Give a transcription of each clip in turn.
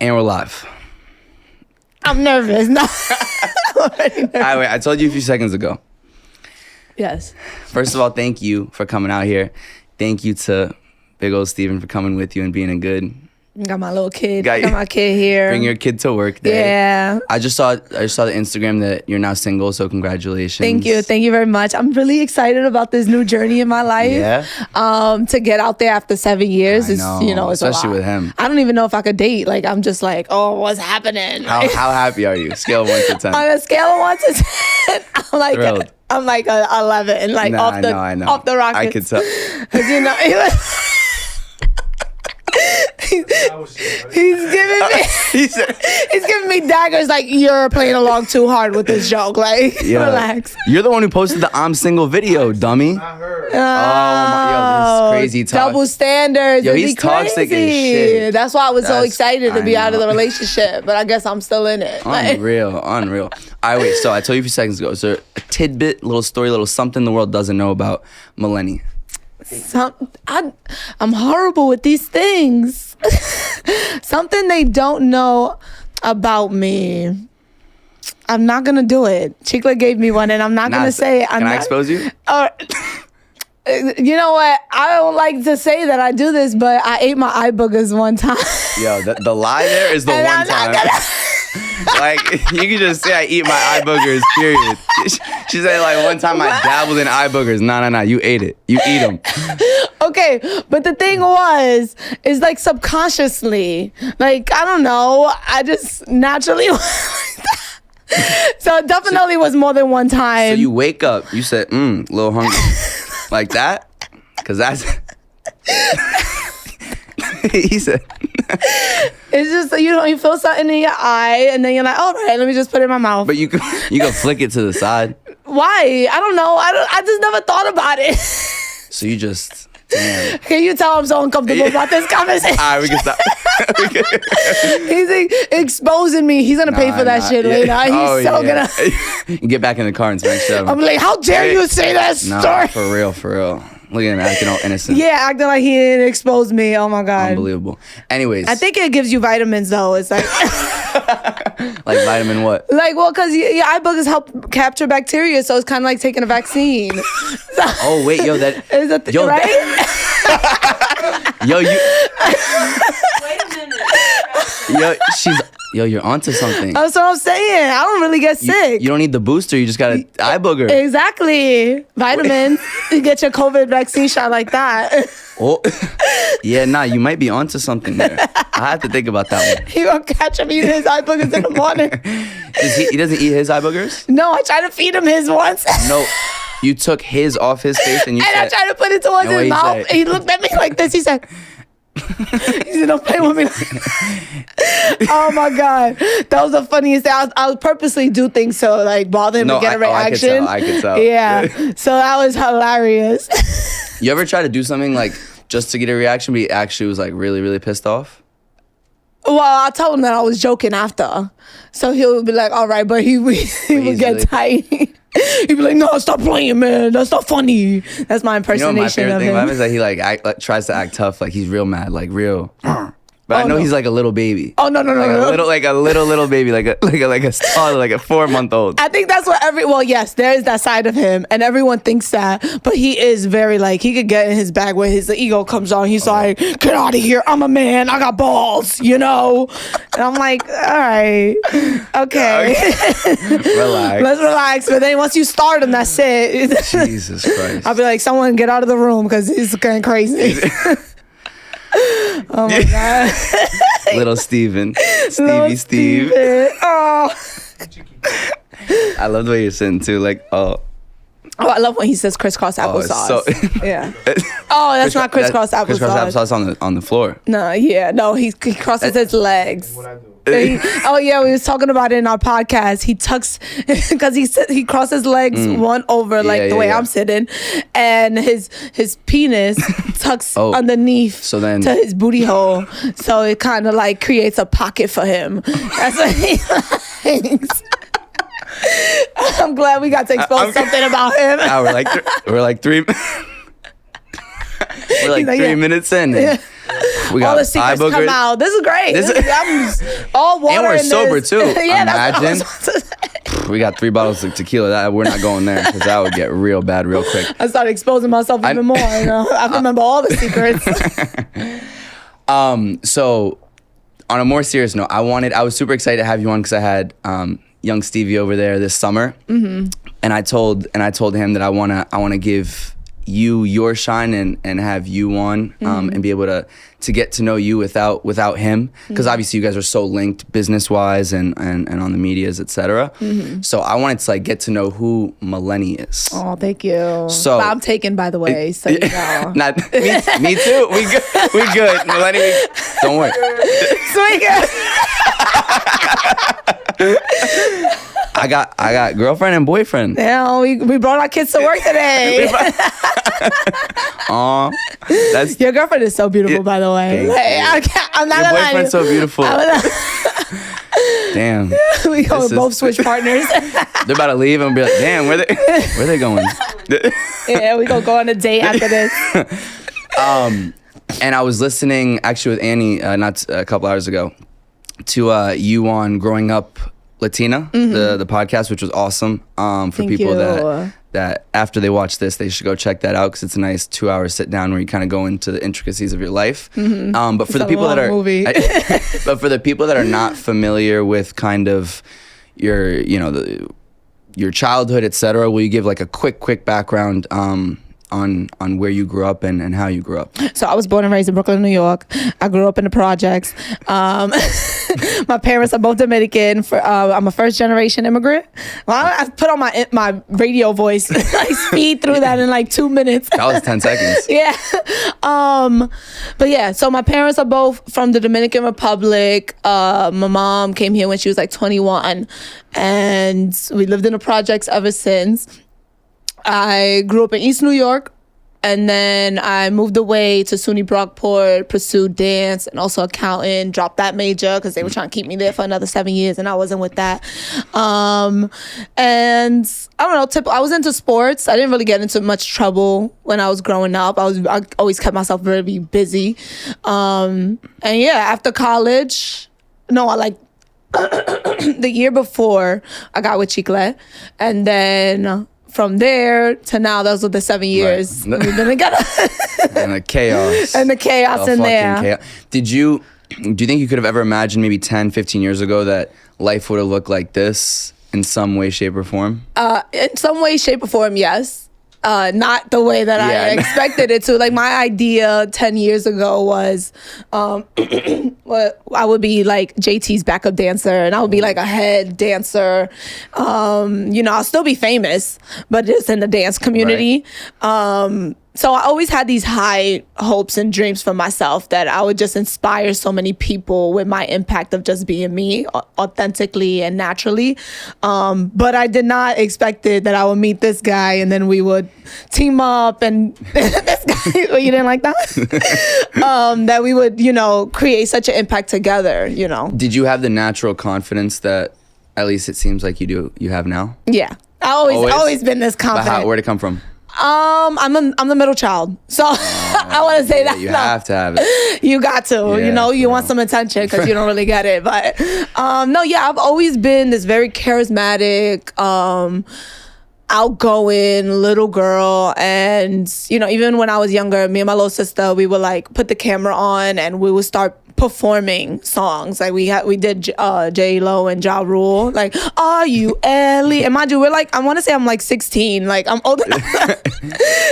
And we're live. I'm nervous. No. I told you a few seconds ago. Yes. First of all, thank you for coming out here. Thank you to big old Steven for coming with you and being a good... Got my little kid. Got my kid here. Bring your kid to work day. Yeah. I just saw the Instagram that you're now single, so congratulations. Thank you. Thank you very much. I'm really excited about this new journey in my life. Yeah. To get out there after 7 years is, it's especially a lot. with him. I don't even know if I could date. Like, I'm just like, oh, what's happening? How happy are you? Scale of 1 to 10. On a scale of 1 to 10, Thrilled. I'm like a 11. Like off the rocket. I could tell. You know, he's giving me he's giving me daggers like you're playing along too hard with this joke. Like, relax. You're the one who posted the I'm single video, dummy. Not her. This is crazy talk. Double standards. Yo, he's toxic as shit. That's why I was so excited to be out of the know. relationship, but I guess I'm still in it. Unreal. All right, wait. So I told you a few seconds ago. Is there a tidbit, little story, little something the world doesn't know about Maleni? I'm horrible with these things. Something they don't know about me. I'm not gonna do it. Chicklet gave me one, and I'm not gonna say it. Can I expose you? You know what? I don't like to say that I do this, but I ate my eye boogers one time. Yo, the lie there is the And one time. Like, you can just say I eat my eye boogers, period. She said, like, one time I dabbled in eye boogers. No. You ate it. You eat them. Okay, but the thing is like subconsciously. Like, I don't know. I just naturally was like that. So it definitely was more than one time. So you wake up, you said, a little hungry. Like that? Because that's... He said... It's just, you feel something in your eye, and then you're like, all right, let me just put it in my mouth. But you can flick it to the side. Why? I don't know. I just never thought about it. So you just... Damn. Can you tell I'm so uncomfortable about this conversation? All right, we can stop. He's like, exposing me. He's gonna pay for that shit later. He's gonna... Get back in the car and smack shit out. I'm like, how dare you say that story? For real. Look at him acting all innocent. Yeah, acting like he didn't expose me. Oh my God. Unbelievable. Anyways. I think it gives you vitamins though. It's like... Like vitamin what? Like, well, because your eye boogers help capture bacteria, so it's kind of like taking a vaccine. Oh, wait, yo, that... Is that right? Yo, you... Wait a minute. You're onto something. That's what I'm saying. I don't really get sick. You don't need the booster. You just got an eye booger. Exactly. Vitamins. You get your COVID vaccine shot like that. Oh, yeah, you might be onto something there. I have to think about that one. He gonna catch him eating his eye boogers in the morning. He doesn't eat his eye boogers? No, I tried to feed him his once. No, you took his off his face and you said... I tried to put it towards his mouth. He looked at me like this. He said... He said, don't play with me. Oh my God. That was the funniest thing. I would purposely do things to like bother him to get a reaction. I could tell. Yeah. So that was hilarious. You ever try to do something like just to get a reaction, but he actually was like really, really pissed off? Well, I told him that I was joking after. So he'll be like, all right, but he would get tight. He'd be like, no, stop playing, man. That's not funny. That's my impersonation my favorite of thing him. about him is that he tries to act tough, like he's real mad, like real. But I know he's like a little baby. Oh no. Like a little baby, like a toddler, like a 4-month-old. I think that's what yes, there is that side of him, and everyone thinks that. But he is very like he could get in his bag where his ego comes on. He's like, get out of here! I'm a man. I got balls, And I'm like, all right, okay. Relax. Let's relax. But then once you start him, that's it. Jesus Christ. I'll be like, someone get out of the room because he's going crazy. Oh my God. Little Steven. Little Steve. Oh. I love the way you're sitting too. Like, Oh, I love when he says crisscross applesauce. Yeah. Oh, that's not crisscross applesauce. Crisscross applesauce on the floor. No, he crosses his legs. What I do. We was talking about it in our podcast. He tucks because he crosses legs one over the way I'm sitting, and his penis tucks underneath to his booty hole, so it kind of like creates a pocket for him. That's what he likes. I'm glad we got to expose something about him. We're like 3 minutes in. We got all the secrets eye come boogers. out. This is great. I'm all water. And we're in sober this. too. Yeah, that's what I Imagine. was about to say. We got 3 bottles of tequila. We're not going there because that would get real bad real quick. I started exposing myself even more. You know? I remember all the secrets. So on a more serious note, I was super excited to have you on because I had young Stevie over there this summer. And I told him that I wanna give you your shine and have you on and be able to get to know you without him, because obviously you guys are so linked business wise and on the medias, etc. So I wanted to like get to know who Maleni is. Oh, thank you. So I'm taken, by the way. So you know. Not me too. We good. Maleni, don't worry. I got girlfriend and boyfriend. Yeah, we brought our kids to work today. Aw, that's Your girlfriend is so beautiful, by the way. I'm not your gonna lie. boyfriend's so beautiful. Damn. We go both switch partners. They're about to leave and be like, damn, where they going? Yeah, we gonna go on a date after this. And I was listening actually with Annie not a couple hours ago to you on Growing Up Latina, the podcast, which was awesome. For Thank people you. that after they watch this, they should go check that out because it's a nice 2-hour sit down where you kind of go into the intricacies of your life. But for the people that are, but for the people that are not familiar with kind of your childhood, etc., will you give like a quick background on where you grew up and how you grew up? So I was born and raised in Brooklyn, New York. I grew up in the projects. My parents are both Dominican. I'm a first generation immigrant. Well, I put on my radio voice. I speed through that in like 2 minutes. That was 10 seconds. Yeah. But yeah, so my parents are both from the Dominican Republic. My mom came here when she was like 21, and we lived in the projects ever since. I grew up in East New York, and then I moved away to SUNY Brockport, pursued dance and also accounting, dropped that major because they were trying to keep me there for another 7 years, and I wasn't with that. And I don't know, I was into sports. I didn't really get into much trouble when I was growing up. I always kept myself very busy. And yeah, after college, the year before, I got with Chicklet, and then from there to now, those are the 7 years we've been together. And the chaos. And the chaos in there. Chaos. Do you think you could have ever imagined maybe 10, 15 years ago that life would have looked like this in some way, shape, or form? In some way, shape, or form, yes. Not the way that I expected it to. Like, my idea 10 years ago was I would be like JT's backup dancer, and I would be like a head dancer. I'll still be famous, but just in the dance community. Right. So I always had these high hopes and dreams for myself that I would just inspire so many people with my impact of just being me authentically and naturally. But I did not expect it that I would meet this guy and then we would team up, and this guy, you didn't like that? That we would, create such an impact together, Did you have the natural confidence that at least it seems like you have now? Yeah. I always been this confident. Where'd it come from? I'm the middtle child, so I want to say that you have to have it. You got to, you want some attention because you don't really get it. But I've always been this very charismatic, outgoing little girl, and even when I was younger, me and my little sister, we would like put the camera on and we would start performing songs. Like we did J-Lo and Ja Rule, like Are You Ellie? And mind you, I want to say I'm like 16, like I'm old enough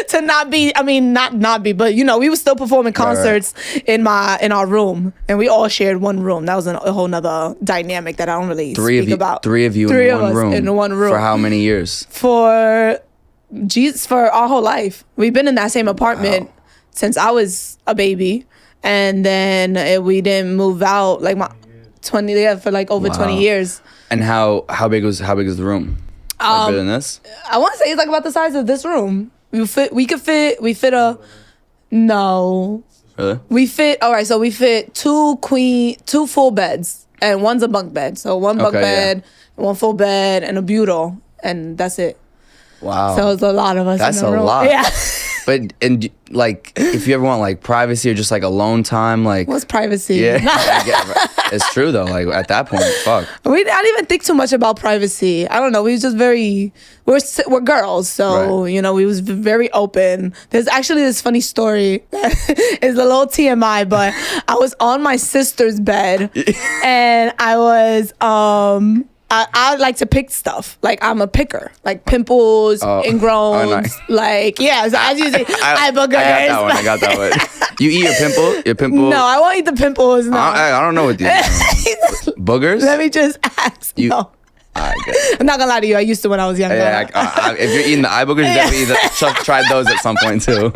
to not be, not be, but we were still performing concerts in our room, and we all shared one room. That was a whole nother dynamic that I don't really speak about. Three of you in one room. For how many years? For our whole life. We've been in that same apartment since I was a baby. And then we didn't move out for like over 20 years. And how big was the room? Bigger than this? I want to say it's like about the size of this room. We fit a no. Really? We fit two full beds, and one's a bunk bed. So one bunk bed, one full bed, and a bureau, and that's it. Wow. So it's a lot of us. That's in the room. Lot. Yeah. But and like, if you ever want like privacy or just like alone time, like what's privacy? Yeah, it's true though. Like at that point, fuck. I didn't even think too much about privacy. I don't know. We was just we're girls, so Right. you know, we was very open. There's actually this funny story. It's a little TMI, but I was on my sister's bed, and I was I like to pick stuff. Like I'm a picker. Like pimples, ingrowns. Nice. Like so as you say, eye boogers. I got that one. You eat your pimple? Your pimple? No, I won't eat the pimples. No. I don't know what these boogers. Let me just ask. No. I'm not gonna lie to you. I used to when I was younger. Yeah, if you're eating the eye boogers, you definitely tried those at some point too.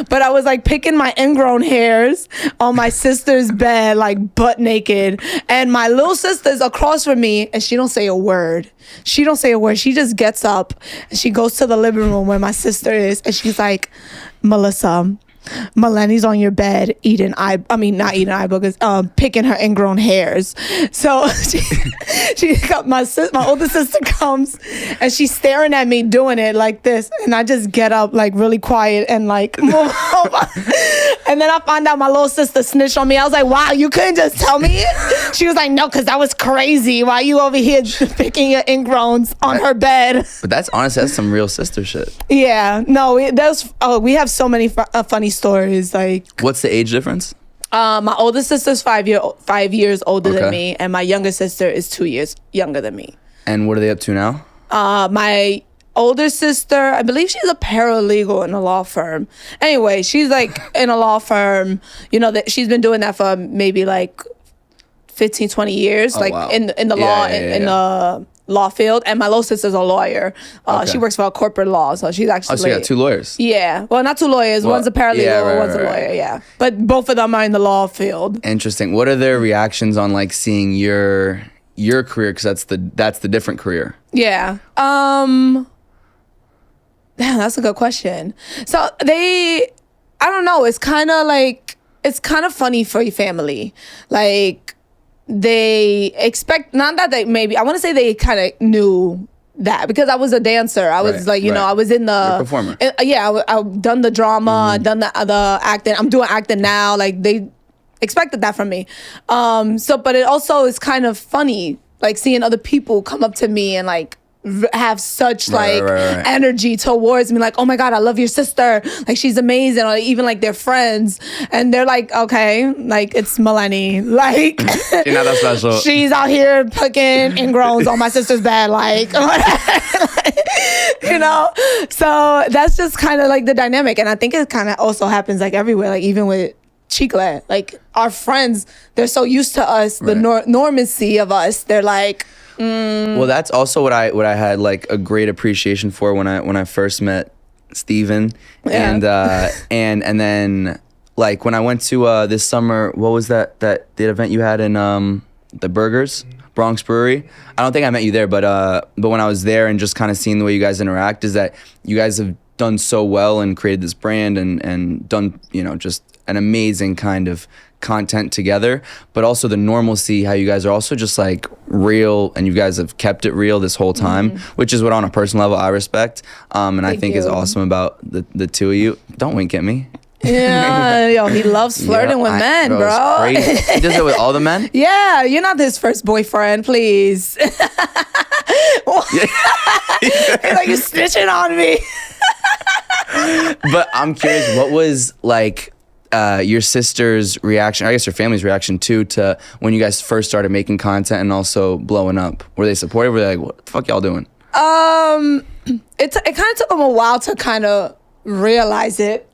But I was like picking my ingrown hairs on my sister's bed, like butt naked, and my little sister's across from me, and she don't say a word. She just gets up and she goes to the living room where my sister is, and she's like, Melissa, Maleni's on your bed eating not eating eye boogers, picking her ingrown hairs. So she got my older sister comes and she's staring at me doing it like this, and I just get up like really quiet and like move over. And then I find out my little sister snitched on me. I was like, wow, you couldn't just tell me? She was like, no, because that was crazy. Why you over here picking your ingrowns on her bed? But that's some real sister shit. Yeah, no, we have so many funny stories. Like, what's the age difference? My older sister's 5 years older than me, and my younger sister is 2 years younger than me. And what are they up to now? My older sister, I believe she's a paralegal in a law firm. Anyway, she's like in a law firm. You know, that she's been doing that for maybe like 15, 20 years, wow. in the law, in the law field. And my little sister's a lawyer. She works for a corporate law, so she's actually. Oh, so you got two lawyers. Yeah, well, not two lawyers. One's a paralegal, one's a lawyer. Yeah, but both of them are in the law field. Interesting. What are their reactions on like seeing your career? Because that's the different career. Yeah. Damn, that's a good question. So I don't know. It's kind of funny for your family. Like, they expect, not that they maybe, I want to say they kind of knew that because I was a dancer. I was I was in the... You're a performer. I've done the drama, done the acting. I'm doing acting now. Like, they expected that from me. But it also is kind of funny, like, seeing other people come up to me and, like, have such energy towards me, like, oh my god, I love your sister, like she's amazing, or even like they're friends and they're like, okay, like it's Maleni, like you're not that special. She's out here picking ingrowns on my sister's bed, like you know. So that's just kind of like the dynamic, and I think it kind of also happens like everywhere, like even with Chicklet, like our friends, they're so used to us, the normancy of us, they're like. Well, that's also what I had like a great appreciation for when I first met Steven. And then like when I went to this summer, what was the event you had in the Burgers, Bronx Brewery? I don't think I met you there, but when I was there and just kind of seeing the way you guys interact, is that you guys have done so well and created this brand and done, you know, just an amazing kind of content together, but also the normalcy, how you guys are also just like real, and you guys have kept it real this whole time, which is what on a personal level I respect, and I think is awesome about the two of you. Don't wink at me. Yeah, yo, he loves flirting with men, bro. He does it with all the men? Yeah, you're not his first boyfriend, please. He's like, you're snitching on me. But I'm curious, what was like your sister's reaction, I guess your family's reaction too, to when you guys first started making content and also blowing up? Were they supportive? Were they like, what the fuck y'all doing? It kind of took them a while to kind of realize it.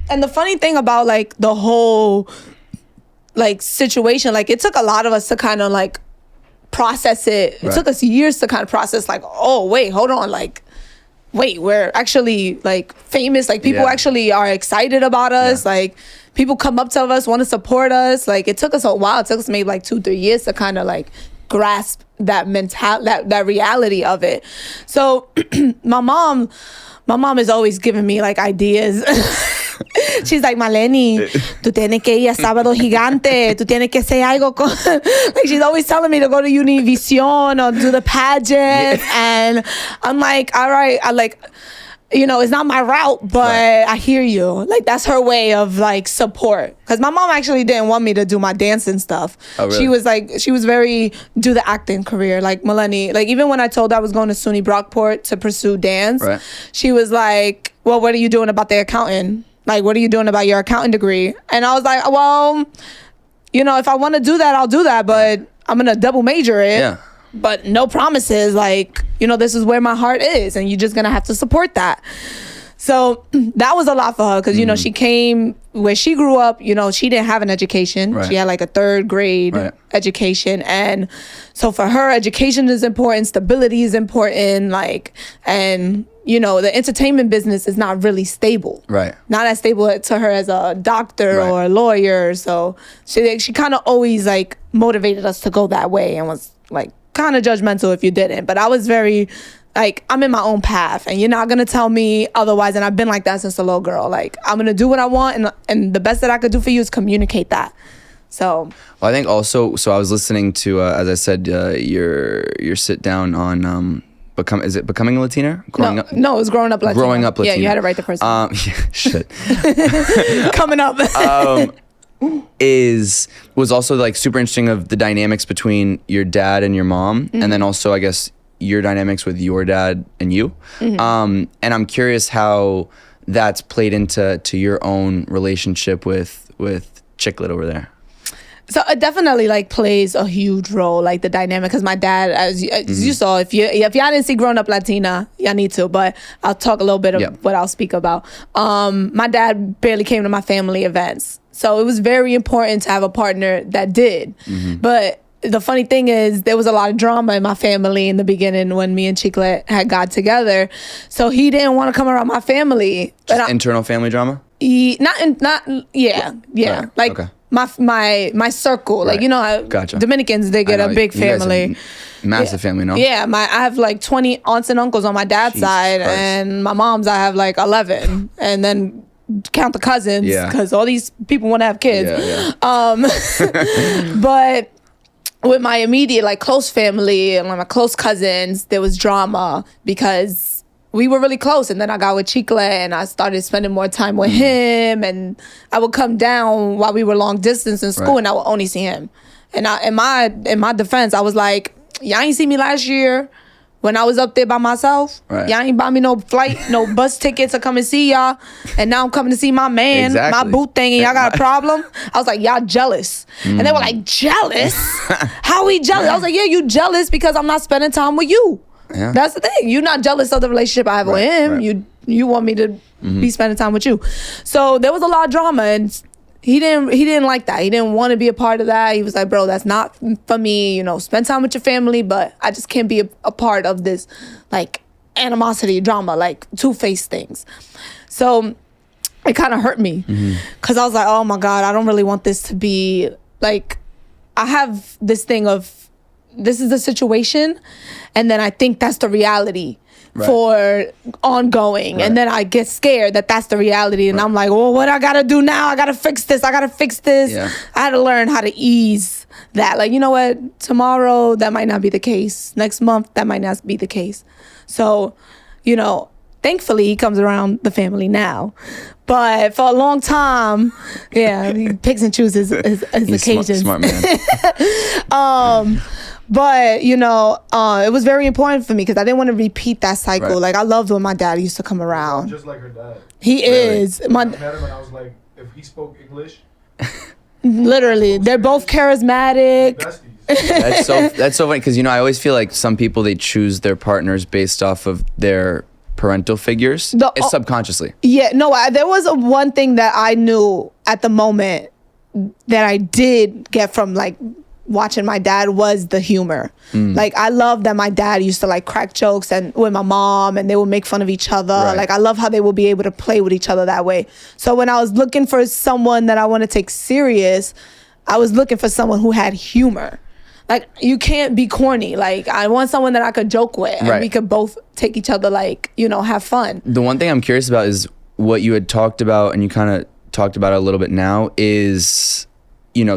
And the funny thing about like the whole like situation, like it took a lot of us to kind of like process it. It took us years to kind of process like, oh wait, hold on, like wait, we're actually like famous, like people actually are excited about us, like people come up to us, want to support us. Like it took us a while. It took us maybe like 2-3 years to kind of like grasp that that reality of it. So my mom is always giving me like ideas. She's like, Maleni, tú tienes que ir a Sábado Gigante, tú tienes que hacer algo con... Like, she's always telling me to go to Univision or do the pageant. And I'm like, all right, it's not my route, but I hear you. Like, that's her way of like support. Because my mom actually didn't want me to do my dancing stuff. Oh, really? She was very, do the acting career. Like, Maleni, like, even when I told her I was going to SUNY Brockport to pursue dance, she was like, well, what are you doing about the accounting? Like, what are you doing about your accounting degree? And I was like, well, if I want to do that, I'll do that, but I'm going to double major it. Yeah. But no promises, like, this is where my heart is, and you're just going to have to support that. So that was a lot for her because, she came where she grew up, she didn't have an education. Right. She had like a 3rd grade education. And so for her, education is important, stability is important, and the entertainment business is not really stable. Right. Not as stable to her as a doctor or a lawyer. So she kind of always like motivated us to go that way and was like kind of judgmental if you didn't. But I was very like, I'm in my own path and you're not going to tell me otherwise. And I've been like that since a little girl. Like, I'm going to do what I want. And the best that I could do for you is communicate that. So. Well, I think also, so I was listening to, as I said, your sit down on, is it Becoming a Latina? No, it was Growing Up Latina. Growing Up Latina. Yeah, you had it right the first time. Shit. Coming up. Was also like super interesting of the dynamics between your dad and your mom, and then also I guess your dynamics with your dad and you. And I'm curious how that's played into your own relationship with Chicklet over there. So it definitely like plays a huge role, like the dynamic, because my dad, as you saw, if y'all didn't see Grown Up Latina, y'all need to, but I'll talk a little bit of what I'll speak about. My dad barely came to my family events. So it was very important to have a partner that did. But the funny thing is there was a lot of drama in my family in the beginning when me and Chicklet had got together. So he didn't want to come around my family. Just internal family drama? Yeah. Like, okay. My circle, like, how Gotcha. Dominicans, they get a big family, massive family, no? Yeah, I have like 20 aunts and uncles on my dad's Jesus side, Christ. and my mom's I have like 11, and then count the cousins because all these people want to have kids. But with my immediate like close family and like my close cousins, there was drama because we were really close, and then I got with Chicklet and I started spending more time with him, and I would come down while we were long distance in school and I would only see him. And in my defense, I was like, y'all ain't see me last year when I was up there by myself. Y'all ain't buy me no flight, no bus ticket to come and see y'all. And now I'm coming to see my man, my boo thing, and y'all got a problem? I was like, y'all jealous. And they were like, jealous? How we jealous? I was like, yeah, you jealous because I'm not spending time with you. Yeah. That's the thing. You're not jealous of the relationship I have with him. You want me to be spending time with you. So there was a lot of drama, and he didn't like that. He didn't want to be a part of that. He was like, bro, that's not for me. Spend time with your family, but I just can't be a part of this like animosity, drama, like two-faced things. So it kind of hurt me because I was like, oh my God, I don't really want this to be like, I have this thing of, this is the situation, and then I think that's the reality for ongoing, and then I get scared that that's the reality, and I'm like, well, what I gotta do now? I gotta fix this. I had to learn how to ease that. Like, you know what? Tomorrow that might not be the case. Next month that might not be the case. So, thankfully he comes around the family now. But for a long time, he picks and chooses his occasions. Smart man. But, it was very important for me because I didn't want to repeat that cycle. Like, I loved when my dad used to come around. Just like her dad. He is. I met him and I was like, if he spoke English. Literally. They're both charismatic. That's so funny because, I always feel like some people, they choose their partners based off of their parental figures. It's subconsciously. Yeah, no, there was one thing that I knew at the moment that I did get from, like, watching my dad was the humor. Like, I love that my dad used to like crack jokes and with my mom, and they would make fun of each other. Like, I love how they would be able to play with each other that way. So when I was looking for someone that I want to take serious, I was looking for someone who had humor. Like, you can't be corny. Like, I want someone that I could joke with and we could both take each other, like, have fun. The one thing I'm curious about is what you had talked about, and you kind of talked about it a little bit now, is,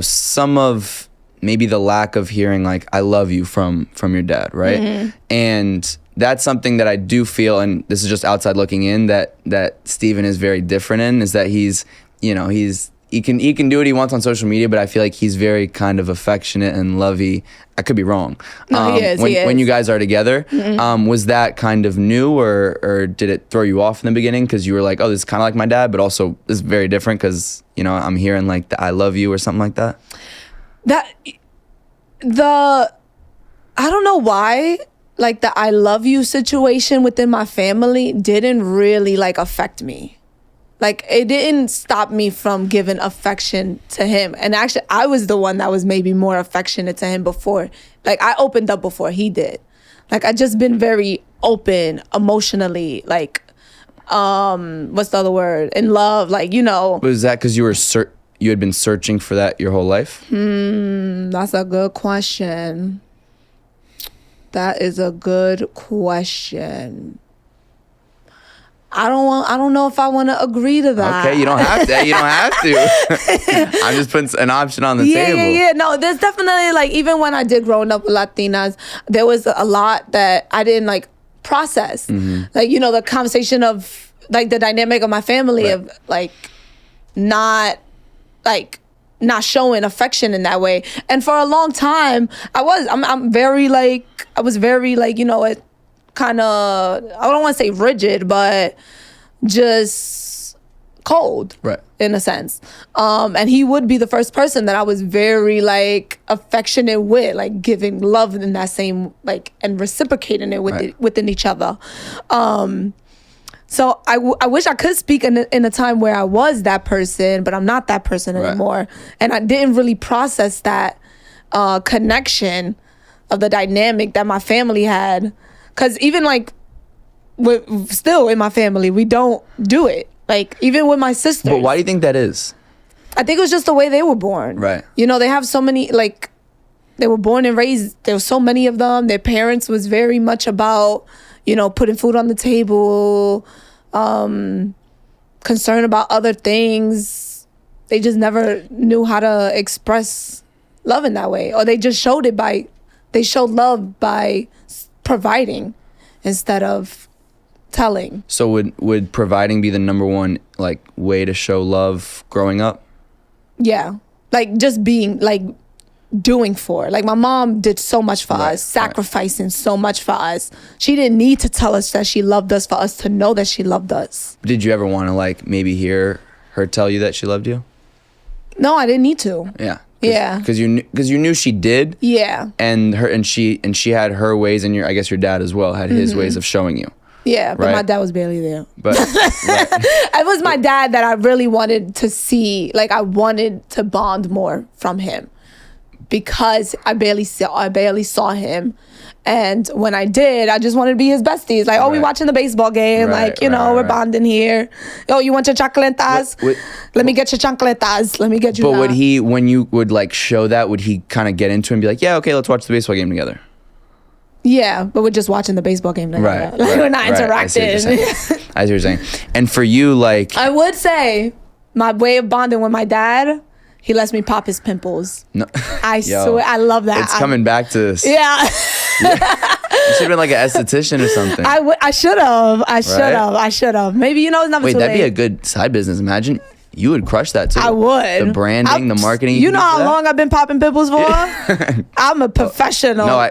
some of maybe the lack of hearing like I love you from your dad, right? And that's something that I do feel, and this is just outside looking in, that Steven is very different in, is that he's, you know, he can do what he wants on social media, but I feel like he's very kind of affectionate and lovey. I could be wrong. No, he is. When you guys are together, was that kind of new, or did it throw you off in the beginning because you were like, oh, this is kind of like my dad, but also this is very different because, you know, I'm hearing like the I love you or something like that? I don't know why, like the I love you situation within my family didn't really like affect me. Like it didn't stop me from giving affection to him. And actually I was the one that was maybe more affectionate to him before. Like I opened up before he did. Like I just been very open emotionally, like what's the other word? In love, like, you know. Was that because you had been searching for that your whole life? That's a good question. That is a good question. I don't know if I want to agree to that. Okay, you don't have to. You don't have to. I'm just putting an option on the table. Yeah. No, there's definitely, like, even when I did growing up with Latinas, there was a lot that I didn't like process. Like, you know, the conversation of like the dynamic of my family of like not showing affection in that way. And for a long time, I was very like, you know, it kind of, I don't want to say rigid, but just cold, right, in a sense. And he would be the first person that I was very like affectionate with, like giving love in that same, like, and reciprocating it with within each other. So I wish I could speak in a time where I was that person, but I'm not that person anymore. And I didn't really process that connection of the dynamic that my family had. Because even like, still in my family, we don't do it. Like, even with my sisters. But why do you think that is? I think it was just the way they were born. Right. You know, they have so many, like, they were born and raised, there were so many of them. Their parents was very much about, you know, putting food on the table, concerned about other things. They just never knew how to express love in that way. Or they just showed love by providing instead of telling. So would providing be the number one, like, way to show love growing up? Yeah. Like, just being, like, doing for. Like, my mom did so much for us, sacrificing so much for us. She didn't need to tell us that she loved us for us to know that she loved us. Did you ever want to, like, maybe hear her tell you that she loved you? No, I didn't need to. Yeah. Yeah. Because you knew she did. Yeah. And she had her ways, and I guess your dad as well had his ways of showing you. Yeah, but my dad was barely there. But it was my dad that I really wanted to see. Like, I wanted to bond more from him because I barely saw him. And when I did, I just wanted to be his besties. Like, we watching the baseball game. Like, you know, we're bonding here. Oh, you want your chocolatas? Let me get your chocolatas. Let me get you. But would he, when you would like show that, would he kind of get into it and be like, yeah, okay, let's watch the baseball game together? Yeah, but we're just watching the baseball game together. Like, we're not interacting. I see what you're saying. And for you, like, I would say my way of bonding with my dad, he lets me pop his pimples. No. I swear, I love that. It's coming back to this. Yeah. You should have been like an esthetician or something. I should have. Maybe, you know, it's never too late. Wait, that'd be a good side business. Imagine. You would crush that too. I would. The branding, the marketing. You know how long I've been popping pimples for? I'm a professional. No,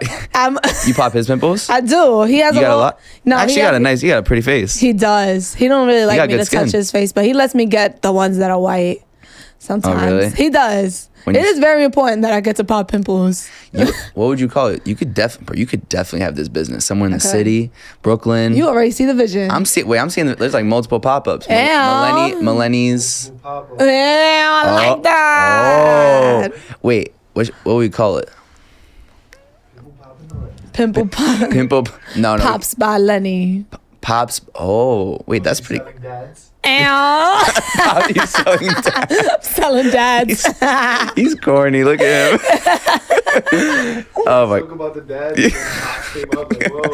you pop his pimples? I do. He has a lot. No, actually, you got a pretty face. He does. He don't really like me to touch his face, but he lets me get the ones that are white. Sometimes. Oh, really? He does. It is very important that I get to pop pimples. What would you call it? You could definitely have this business somewhere in the city, Brooklyn. You already see the vision. I'm seeing. There's like multiple pop-ups. Maleni's. Yeah, I like that. Oh, wait. What would we call it? Pimple pop. Pimple. No. Pops by Lenny. Pops. Oh, wait. That's pretty. How are you selling dads? I'm selling dads. He's corny. Look at him. Oh my. Talk about the dad. That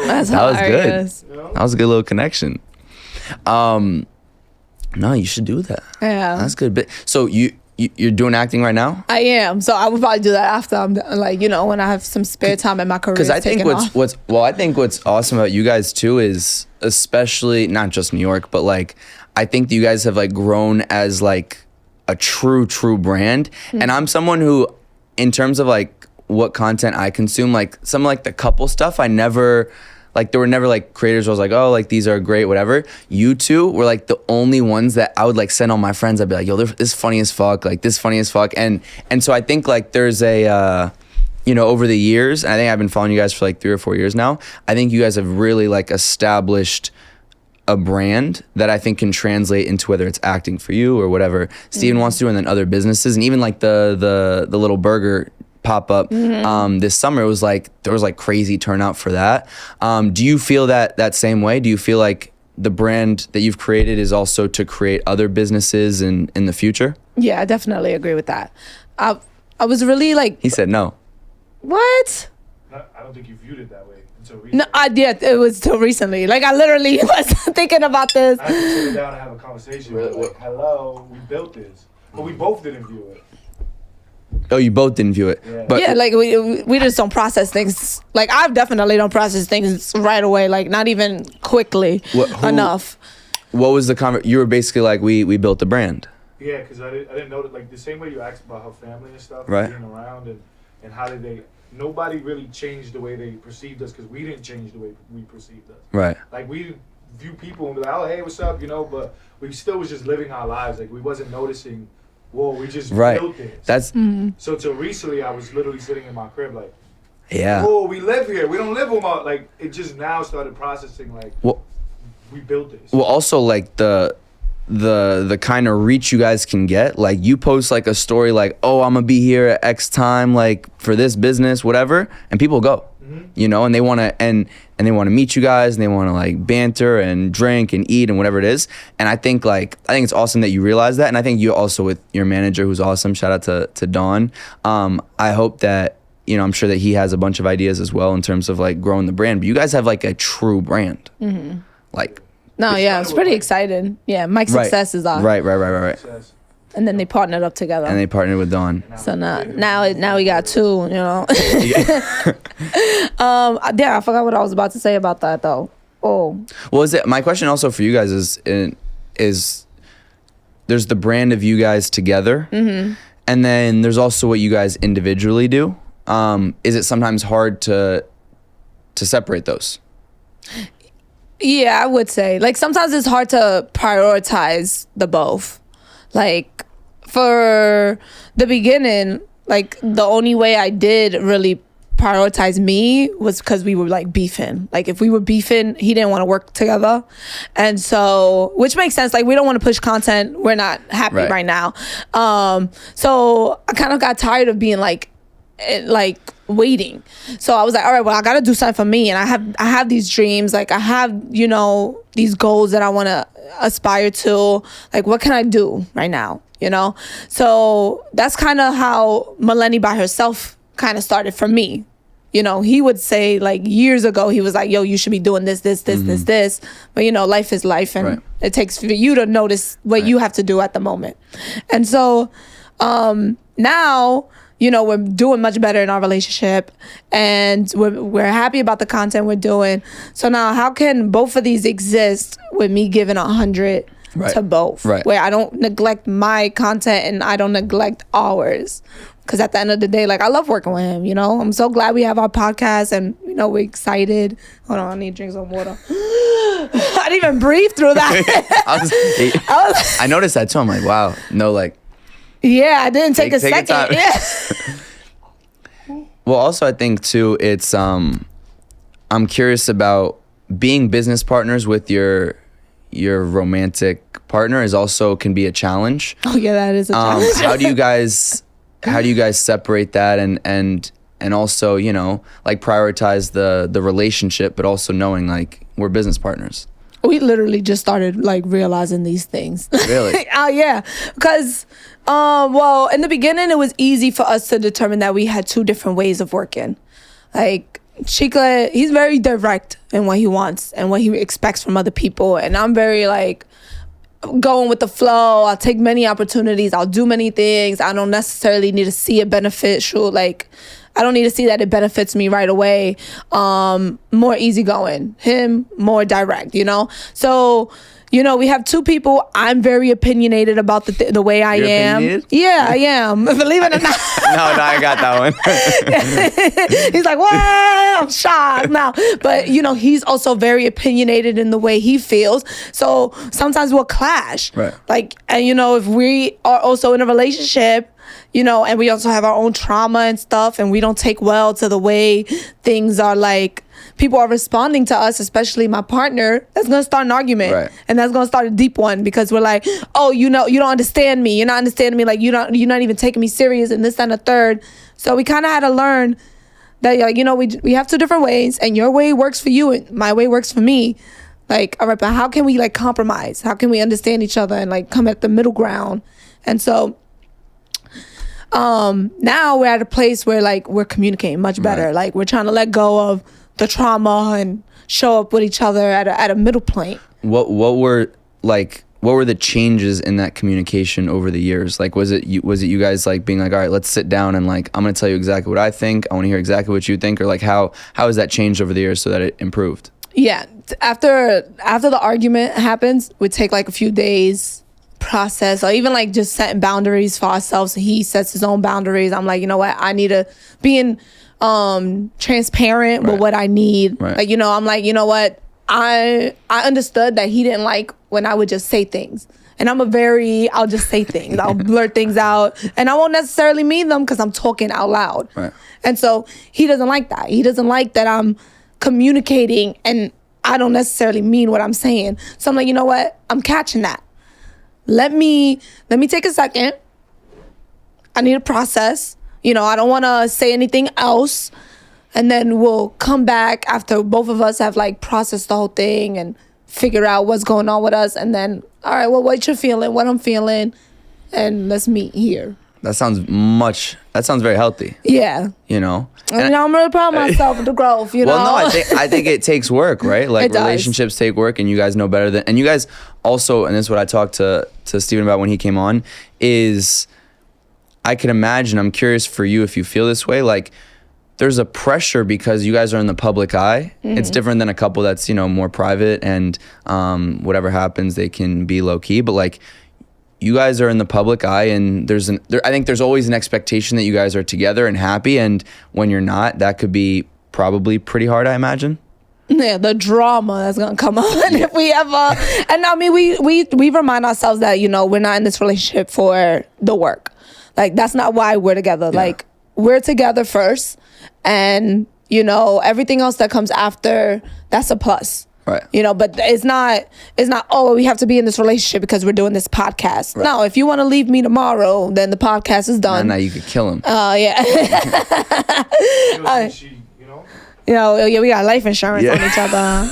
was good. That was a good little connection. No, you should do that. Yeah, that's good. But so you You're doing acting right now? I am. So I would probably do that after I'm done, like, you know, when I have some spare time in my career. Because I think what's awesome about you guys too is, especially not just New York, but like I think that you guys have like grown as like a true brand. And I'm someone who, in terms of like what content I consume, like some like the couple stuff, I never. Like there were never like creators where I was like, oh, like these are great, whatever. You two were like the only ones that I would like send all my friends. I'd be like, yo, this is funny as fuck. Like this funny as fuck. And so I think like there's a, you know, over the years, and I think I've been following you guys for like 3 or 4 years now. I think you guys have really like established a brand that I think can translate into whether it's acting for you or whatever Steven wants to do, and then other businesses, and even like the little burger pop up this summer. It was like there was like crazy turnout for that. Do you feel that same way? Do you feel like the brand that you've created is also to create other businesses in the future? Yeah, I definitely agree with that. I was really like, he said no. What? I don't think you viewed it that way until recently. No, I did. It was till recently. Like I literally was thinking about this. I had to sit down and have a conversation. Like, hello, we built this, but we both didn't view it. Oh, you both didn't view it. Yeah. But yeah, like we just don't process things. Like I definitely don't process things right away. Like not even quickly enough. What was the you were basically like, we built the brand. Yeah, because I didn't know that, like the same way you asked about how family and stuff, right, being around and how did they. Nobody really changed the way they perceived us because we didn't change the way we perceived us. Right. Like we didn't view people and be like, oh hey, what's up, you know, but we still was just living our lives. Like we wasn't noticing. Whoa, we just built this. That's so till recently I was literally sitting in my crib like, yeah. Oh, we live here. We don't live with my, like it just now started processing like, well, we built this. Well, also like the kind of reach you guys can get. Like you post like a story like, oh, I'm gonna be here at X time, like for this business, whatever, and people go. You know, and they want to and they want to meet you guys, and they want to like banter and drink and eat and whatever it is. And I think it's awesome that you realize that. And I think you also, with your manager, who's awesome, shout out to Dawn. I hope that, you know, I'm sure that he has a bunch of ideas as well in terms of like growing the brand. But you guys have like a true brand. Like no, yeah, it's pretty exciting. Yeah, Mike's Success is on. Right. And then they partnered up together. And they partnered with Dawn. So now we got two, you know. Yeah, I forgot what I was about to say about that though. Oh. Well, my question also for you guys is there's the brand of you guys together, and then there's also what you guys individually do. Is it sometimes hard to separate those? Yeah, I would say. Like sometimes it's hard to prioritize the both. Like for the beginning, like the only way I did really prioritize me was because we were like beefing. Like if we were beefing, he didn't want to work together. And so, which makes sense. Like we don't want to push content. We're not happy right now. So I kind of got tired of being like waiting. So I was like, all right, well, I got to do something for me. And I have these dreams. Like I have, you know, these goals that I want to aspire to. Like, what can I do right now? You know? So that's kind of how Maleni by herself kind of started for me. You know, he would say like years ago, he was like, yo, you should be doing this. But you know, life is life, and it takes for you to notice what you have to do at the moment. And so now, you know, we're doing much better in our relationship, and we're happy about the content we're doing. So now how can both of these exist with me giving 100 to both, where I don't neglect my content and I don't neglect ours? Because at the end of the day, like, I love working with him, you know? I'm so glad we have our podcast, and, you know, we're excited. Hold on, I need to drink some water. I didn't even breathe through that. I noticed that too. I'm like, wow, no, like. Yeah, I didn't take a second. Yeah. Well, also, I think, too, it's, I'm curious about being business partners with your romantic partner can be a challenge. Oh, yeah, that is a challenge. How do you guys separate that and also, you know, like prioritize the relationship, but also knowing like we're business partners? We literally just started like realizing these things. Really? Oh yeah, because well, in the beginning it was easy for us to determine that we had two different ways of working. Like Chicklet, he's very direct in what he wants and what he expects from other people, and I'm very like, going with the flow. I'll take many opportunities. I'll do many things. I don't necessarily need to see it beneficial. Like, I don't need to see that it benefits me right away. More easygoing. Him, more direct, you know? So, you know, we have two people. I'm very opinionated about the way I am. Opinionated? Yeah, I am. Believe it or not. No, I got that one. He's like, what? I'm shocked now. But, you know, he's also very opinionated in the way he feels. So sometimes we'll clash. Right. Like, and, you know, if we are also in a relationship, you know, and we also have our own trauma and stuff, and we don't take well to the way things are, like, people are responding to us, especially my partner, that's going to start an argument. Right. And that's going to start a deep one, because we're like, oh, you know, you don't understand me. You're not understanding me. Like, you're not even taking me serious, and this and the third. So we kind of had to learn that, like, you know, we have two different ways, and your way works for you and my way works for me. Like, all right, but how can we, like, compromise? How can we understand each other and, like, come at the middle ground? And so now we're at a place where, like, we're communicating much better. Right. Like, we're trying to let go of the trauma and show up with each other at a middle point. What were the changes in that communication over the years? Like, was it you guys, like, being like, all right, let's sit down and, like, I'm gonna tell you exactly what I think. I want to hear exactly what you think, or, like, how has that changed over the years so that it improved? Yeah, after the argument happens, we take, like, a few days, process, or even, like, just setting boundaries for ourselves. He sets his own boundaries. I'm like, you know what, I need to be in transparent with what I need. Right. Like, you know, I'm like, you know what, I understood that he didn't like when I would just say things. And I'll just say things. I'll blurt things out, and I won't necessarily mean them because I'm talking out loud. Right. And so he doesn't like that. He doesn't like that I'm communicating and I don't necessarily mean what I'm saying. So I'm like, you know what, I'm catching that. Let me take a second. I need a process. You know, I don't want to say anything else. And then we'll come back after both of us have, like, processed the whole thing and figure out what's going on with us. And then, all right, well, what you're feeling, what I'm feeling, and let's meet here. That sounds very healthy. Yeah. You know? And, you know, I'm really proud of myself with the growth, you know? Well, no, I think it takes work, right? Like, relationships take work, and you guys know better than... And you guys also, and this is what I talked to Steven about when he came on, is I can imagine, I'm curious for you if you feel this way, like, there's a pressure because you guys are in the public eye. Mm-hmm. It's different than a couple that's, you know, more private, and whatever happens, they can be low key. But, like, you guys are in the public eye, and I think there's always an expectation that you guys are together and happy. And when you're not, that could be probably pretty hard, I imagine. Yeah, the drama that's gonna come on if we ever. And I mean, we remind ourselves that, you know, we're not in this relationship for the work. Like, that's not why we're together. Yeah. Like, we're together first, and, you know, everything else that comes after, that's a plus. Right. You know, but it's not, oh, we have to be in this relationship because we're doing this podcast. Right. No, if you want to leave me tomorrow, then the podcast is done. Now you could kill him. Yeah. Yeah, we got life insurance on each other.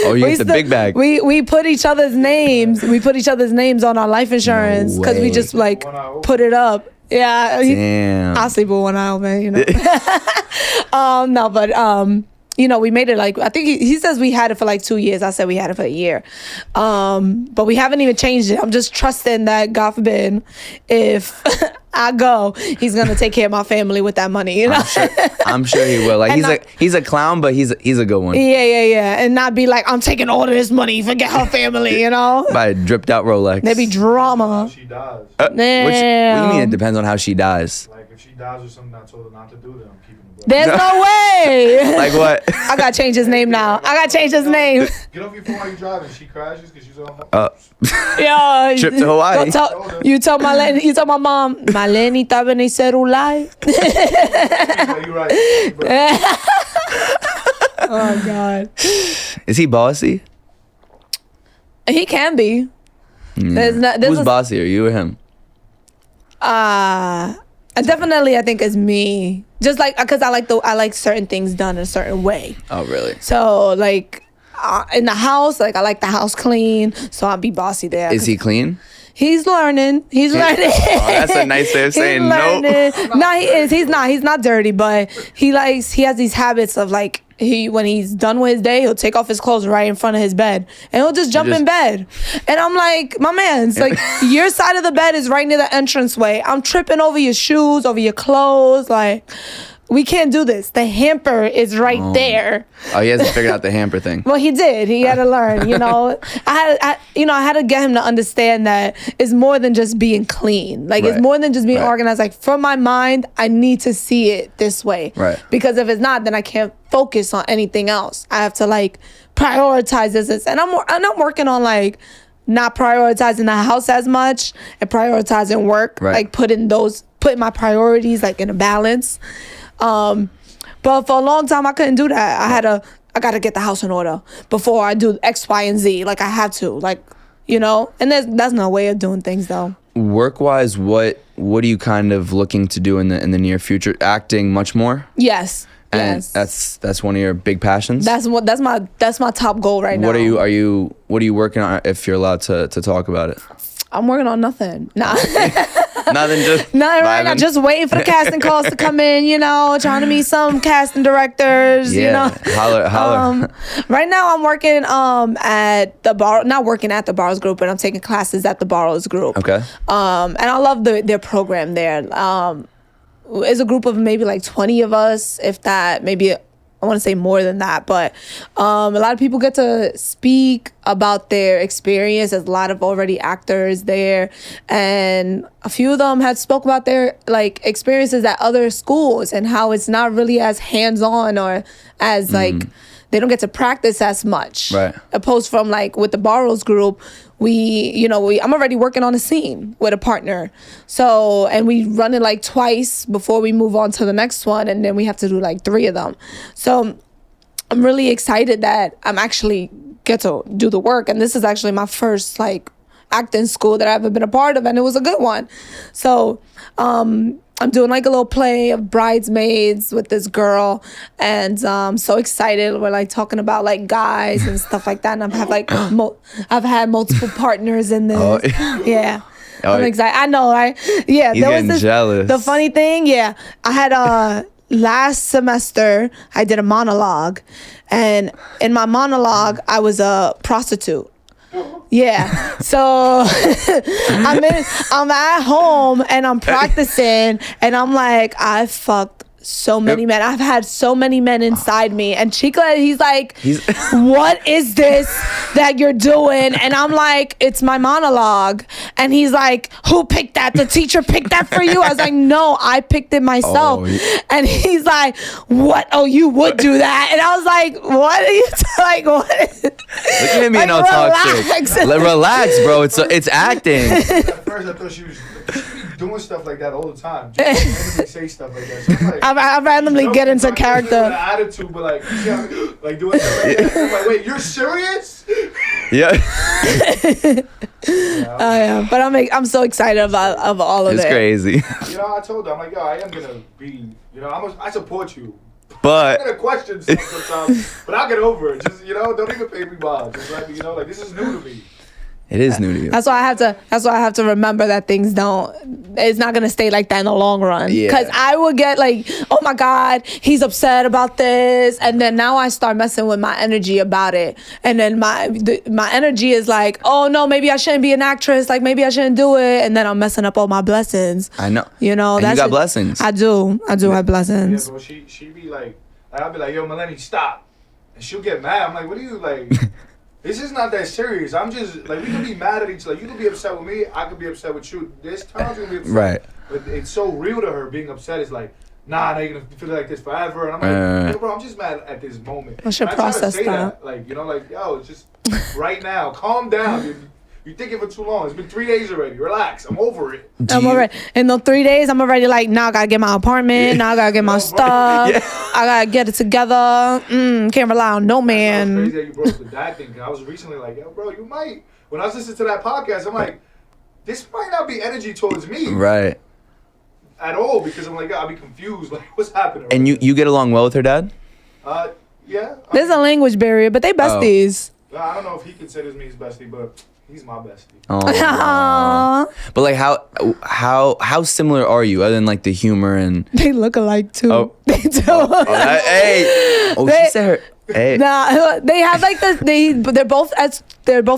Oh, you get the big bag. We put each other's names. We put each other's names on our life insurance because we just, like, put it up. Yeah. Damn. I'll sleep with one eye open, you know. No, but you know, we made it, like, I think he says we had it for like 2 years. I said we had it for a year. But we haven't even changed it. I'm just trusting that, God forbid, if I go, he's going to take care of my family with that money, you know? I'm sure he will. Like, he's a clown, but he's a good one. Yeah. And not be like, I'm taking all of this money, forget her family, you know? By a dripped out Rolex. There'd be drama. She dies. What do you mean it depends on how she dies? Like, if she dies or something, I told her not to do that. I'm keeping it. There's no way. Like what? I gotta change his name now. I gotta change his name. Get off your phone while you're driving. She crashes because she's on her. Yo, trip to Hawaii. You tell my mom, Maleni estaba en el celular. You're right. Oh God. Is he bossy? He can be. Yeah. Who's bossy? Are you or him? Definitely, I think it's me. Just like, because I like certain things done a certain way. Oh, really? So, like, in the house, like, I like the house clean, so I'll be bossy there. Is he clean? He's learning. He's learning. Oh, that's a nice way of saying no. No, he is. He's not dirty, but he has these habits of, like, when he's done with his day, he'll take off his clothes right in front of his bed and he'll just jump in bed. And I'm like, my man, it's like your side of the bed is right near the entranceway. I'm tripping over your shoes, over your clothes. Like, we can't do this. The hamper is right there. Oh, he hasn't figured out the hamper thing. Well, he did. He had to learn, you know. I had to get him to understand that it's more than just being clean. Like, it's more than just being organized. Like, from my mind, I need to see it this way. Right. Because if it's not, then I can't focus on anything else. I have to, like, prioritize this. And I'm working on, like, not prioritizing the house as much and prioritizing work. Right. Like, putting my priorities, like, in a balance. But for a long time I couldn't do that. I gotta get the house in order before I do X, Y, and Z. Like, I have to, like, you know. And that's no way of doing things though. Work wise, what are you kind of looking to do in the near future? Acting much more? Yes. And yes. that's one of your big passions? That's my top goal right now. What are you working on, if you're allowed to talk about it? I'm working on nothing. Nah. Nothing, just nothing right now. Just waiting for the casting calls to come in, you know, trying to meet some casting directors, you know. Holler. Right now I'm working at the bar, not working at the Barrows Group, but I'm taking classes at the Barrows Group. Okay. And I love their program there. It's a group of maybe like 20 of us, if that, maybe I want to say more than that, but a lot of people get to speak about their experience. There's a lot of already actors there, and a few of them had spoke about their like experiences at other schools and how it's not really as hands-on or as like they don't get to practice as much. Right. Opposed from like with the Barrows Group, I'm already working on a scene with a partner. So, and we run it like twice before we move on to the next one. And then we have to do like 3 of them. So I'm really excited that I'm actually get to do the work. And this is actually my first like acting school that I've ever been a part of. And it was a good one. So, I'm doing like a little play of bridesmaids with this girl, and I'm so excited. We're like talking about like guys and stuff like that, and I've had multiple partners in this. Oh. Yeah. I'm excited. I know, right? Yeah. He's getting jealous. The funny thing, yeah, I had last semester I did a monologue, and in my monologue I was a prostitute. Yeah, so I'm at home and I'm practicing and I'm like, I fucked so many men. I've had so many men inside me. And Chicklet, he's like, what is this that you're doing? And I'm like, it's my monologue. And he's like, who picked that? The teacher picked that for you? I was like, no, I picked it myself. Oh, yeah. And he's like, what? Oh, you would do that? And I was like, what are you like? What? Look at me, like, no toxic. Relax, bro. It's acting. At first, I thought she was doing stuff like that all the time. Just say stuff like that. So like, I randomly get into character. With an attitude, but like, like doing stuff like that. I'm like, wait, you're serious? Yeah. Yeah. But I'm so excited of all of it. It's crazy. You know, I told her, I'm like, yo, I am gonna be. You know, I support you. But I'm gonna question sometimes, but I'll get over it. Just don't even pay me mind. Just let me, like this is new to me. It is new to you. That's why I have to remember that it's not gonna stay like that in the long run. Yeah. Cause I would get like, oh my God, he's upset about this. And then now I start messing with my energy about it. And then my energy is like, oh no, maybe I shouldn't be an actress. Like maybe I shouldn't do it. And then I'm messing up all my blessings. I know. You know, and you got blessings. I do have blessings. Yeah, bro, she be like, I'll be like, yo, Maleni, stop. And she'll get mad. I'm like, what are you like? This is not that serious. I'm just, like, we can be mad at each other. You can be upset with me. I can be upset with you. There's times you're going to be upset. Right. But it's so real to her being upset. It's like, nah, you're going to feel like this forever. And I'm like, hey, bro, I'm just mad at this moment. I should process that. Like, like, yo, it's just right now. Calm down. You're thinking for too long. It's been 3 days already. Relax. I'm over it. I'm already in those 3 days. I'm already like, now I gotta get my apartment. Yeah. Now I gotta get my stuff. Yeah. I gotta get it together. Can't rely on no man. It's crazy that you brought up the dad thing. Cause I was recently like, yo, bro, you might. When I was listening to that podcast, I'm like, this might not be energy towards me. Right. At all, because I'm like, I'll be confused. Like, what's happening? And you get along well with her dad? Yeah. There's a language barrier, but they besties. I don't know if he considers me his bestie, but He's my bestie. Oh. But like, how similar are you, other than like the humor and? They look alike too. Oh. They do. Hey. Oh, she said her. Hey. Nah, they have like they're both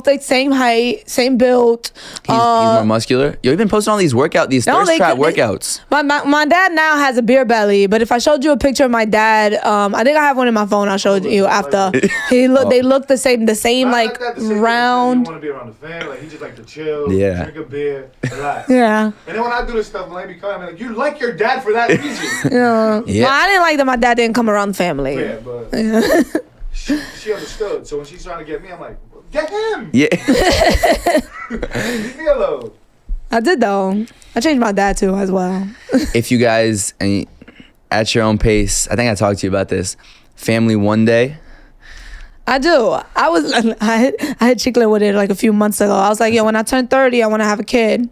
like same height, same build. He's more muscular. Yo, you've been posting all these thirst trap workouts. My dad now has a beer belly, but if I showed you a picture of my dad, I think I have one in my phone. I'll show you after. They look the same like round. He want to be around the family. Like he just like to chill, drink a beer, relax. Yeah. And then when I do this stuff, Maleni come like, you like your dad for that reason. Yeah. Well, I didn't like that my dad didn't come around the family. Yeah, but she understood. So when she's trying to get me, I'm like, get him. Yeah. Leave me alone. I did though. I changed my dad too as well. If you guys, at your own pace, I think I talked to you about this. Family one day. I do. I had Chicklet with it like a few months ago. I was like, yo, when I turn 30, I want to have a kid.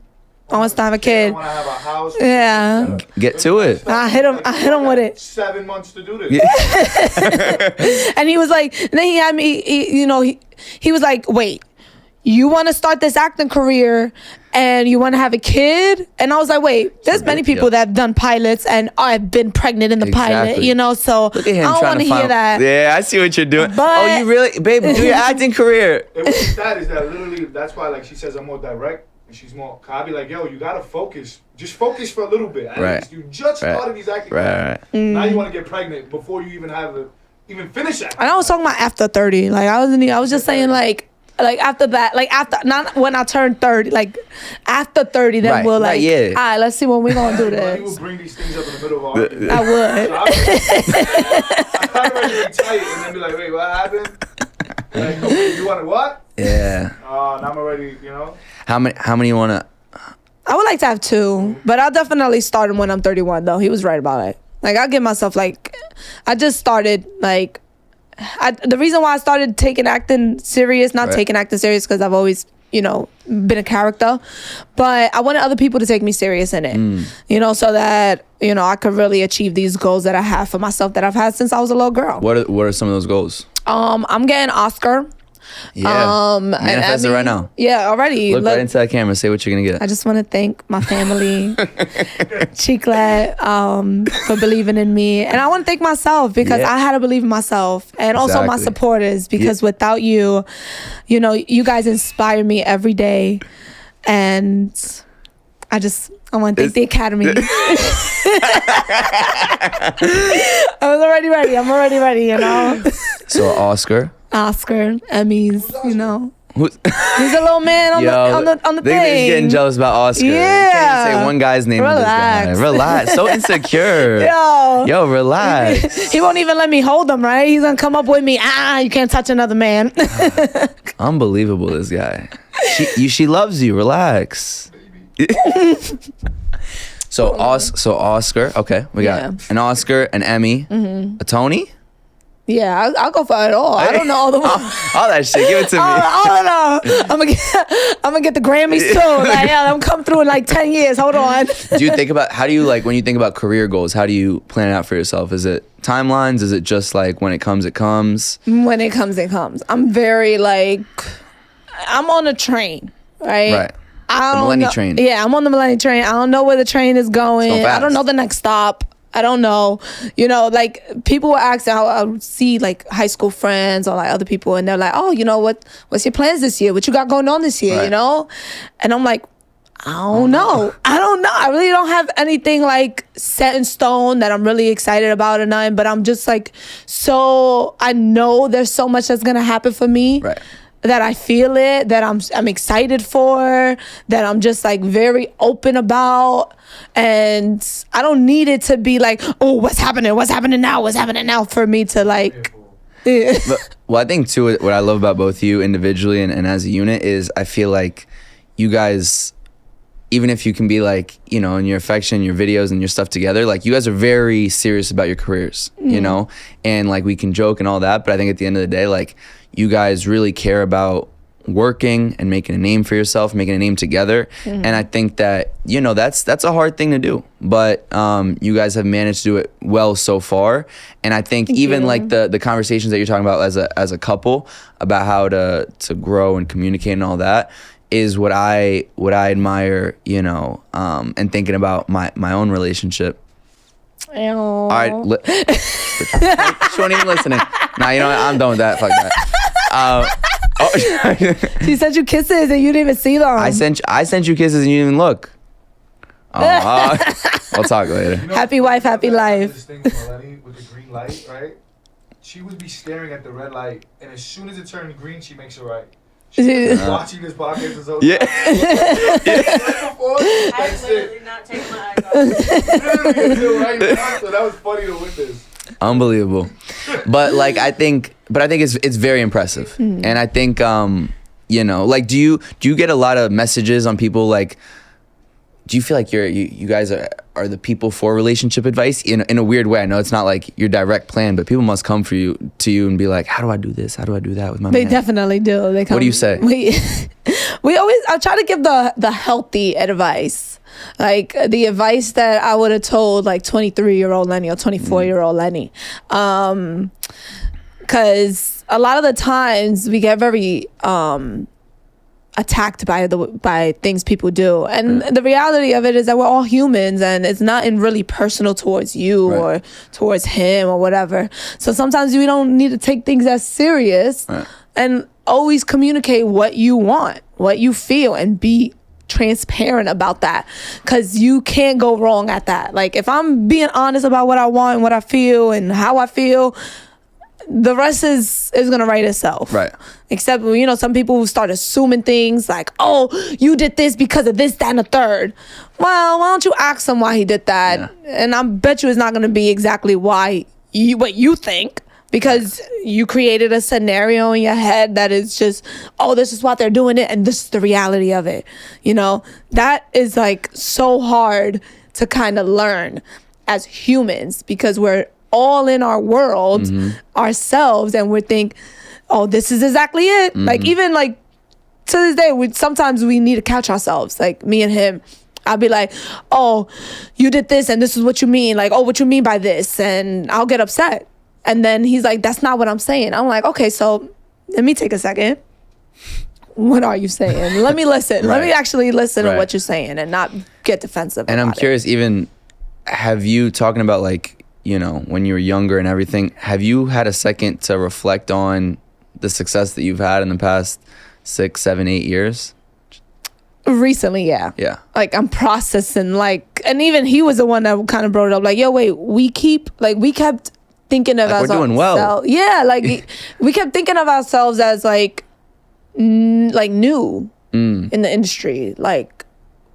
I want to have a kid. I want to have a house. Yeah. Get to it. I hit him with it. 7 months to do this. Yeah. And he was like, and then he had me, he was like, wait, you want to start this acting career and you want to have a kid? And I was like, wait, there's many people that have done pilots and I've been pregnant in the pilot, so look at him, I don't want to hear that. Yeah, I see what you're doing. But, you really, babe, do your acting career. And what's sad is that literally, that's why like she says I'm more direct. She's more, I'll be like, yo, you gotta focus. Just focus for a little bit. At you just started these acting classes. Now you want to get pregnant before you even finish that. And I was talking about after 30. Like I was just saying like after that, like after, not when I turn 30, like after 30, then we'll like, all right, let's see when we're gonna do this. You would bring these things up in the middle of our argument. I would. I'm ready to be tight and then be like, wait, what happened? Like, okay, you want what? Yeah. Now I'm already, How many you want to? I would like to have 2, but I'll definitely start him when I'm 31 though. He was right about it. Like I'll give myself like, I just started like, the reason why I started taking acting serious, taking acting serious because I've always, been a character, but I wanted other people to take me serious in it, so that, I could really achieve these goals that I have for myself that I've had since I was a little girl. What are some of those goals? I'm getting Oscar. Yeah. Manifest it right now. Yeah, already. Look right into that camera. Say what you're gonna get. I just want to thank my family, Chicklet, for believing in me, and I want to thank myself because I had to believe in myself, and also my supporters because without you, you guys inspire me every day, and I want to thank the Academy. I'm already ready. So Oscar, Emmys, Who's he's a little man on the thing. They're getting jealous about Oscar. Yeah. You can't even say one guy's name. Relax. Relax. So insecure. Yo, relax. He won't even let me hold him, right? He's gonna come up with me. You can't touch another man. Unbelievable, this guy. She loves you. Relax. So Oscar. Okay, we got an Oscar, an Emmy, a Tony. Yeah, I'll go for it all. I don't know all the all that shit. Give it to me. I'm gonna get the Grammys too. Like, I'm come through in like 10 years. Hold on. Do you think about when you think about career goals? How do you plan it out for yourself? Is it timelines? Is it just like when it comes, it comes? When it comes, it comes. I'm very I'm on a train, right? Right. The Maleni train. Yeah, I'm on the Maleni train. I don't know where the train is going. I don't know the next stop. I don't know. People will ask, I would see like high school friends or like other people and they're like, oh, what's your plans this year? What you got going on this year, And I'm like, I don't know. I really don't have anything like set in stone that I'm really excited about or nothing, but I'm just like, I know there's so much that's going to happen for me. Right. That I feel it, that I'm excited for, that I'm just like very open about, and I don't need it to be like, oh, what's happening now for me to like. Well, I think too, what I love about both you individually and as a unit is I feel like you guys, even if you can be like, in your affection, your videos and your stuff together, like you guys are very serious about your careers, and like we can joke and all that, but I think at the end of the day, like you guys really care about working and making a name for yourself, making a name together. And I think that, you know, that's a hard thing to do, but you guys have managed to do it well so far. And I think like the conversations that you're talking about as a couple about how to grow and communicate and all that is what I admire, you know, and thinking about my own relationship. All right, she wasn't even listening. Nah, you know what? I'm done with that. Fuck that. She sent you kisses and you didn't even see them. I sent you kisses and you didn't even look. We'll talk later. You know, happy wife, happy life. This thing with Maleni with the green light, right? She would be staring at the red light, and as soon as it turned green, she makes it right. She's watching this podcast as well. Yeah. I literally not taking my eyes off. Right now, so that was funny to witness. Unbelievable. But like I think it's very impressive. And I think you know, like do you get a lot of messages on people, like do you feel like you guys are the people for relationship advice in a weird way? I know it's not like your direct plan, but people must come to you and be like, how do I do this? How do I do that with my man? They definitely do. They come. What do you say? I try to give the healthy advice. Like the advice that I would have told like 23-year-old Lenny or 24-year-old Lenny. Because a lot of the times we get very attacked by things people do, and the reality of it is that we're all humans, and it's not really personal towards you or towards him or whatever. So sometimes we don't need to take things as serious, and always communicate what you want, what you feel, and be transparent about that, because you can't go wrong at that. Like if I'm being honest about what I want and what I feel and how I feel, the rest is gonna write itself. Right. Except, you know, some people who start assuming things like, oh, you did this because of this, that, and the third. Well, why don't you ask him why he did that? Yeah. And I bet you it's not gonna be exactly what you think, because you created a scenario in your head that is just, oh, this is what they're doing it, and this is the reality of it. You know, that is like so hard to kind of learn as humans, because we're all in our world ourselves, and we think, oh, this is exactly it. Like even like to this day, sometimes we need to catch ourselves. Like me and him, I'll be like, oh, you did this and this is what you mean. Like, oh, what you mean by this? And I'll get upset. And then he's like, that's not what I'm saying. I'm like, okay, so let me take a second. What are you saying? Let me listen. Let me actually listen to what you're saying and not get defensive. And I'm curious, even have you talking about like, you know, when you were younger and everything, have you had a second to reflect on the success that you've had in the past 6, 7, 8 years? Recently, yeah. Yeah. Like I'm processing, like, and even he was the one that kind of brought it up. Like, yo, wait, we kept thinking of ourselves. We're doing well. Yeah, like we kept thinking of ourselves as like new in the industry. Like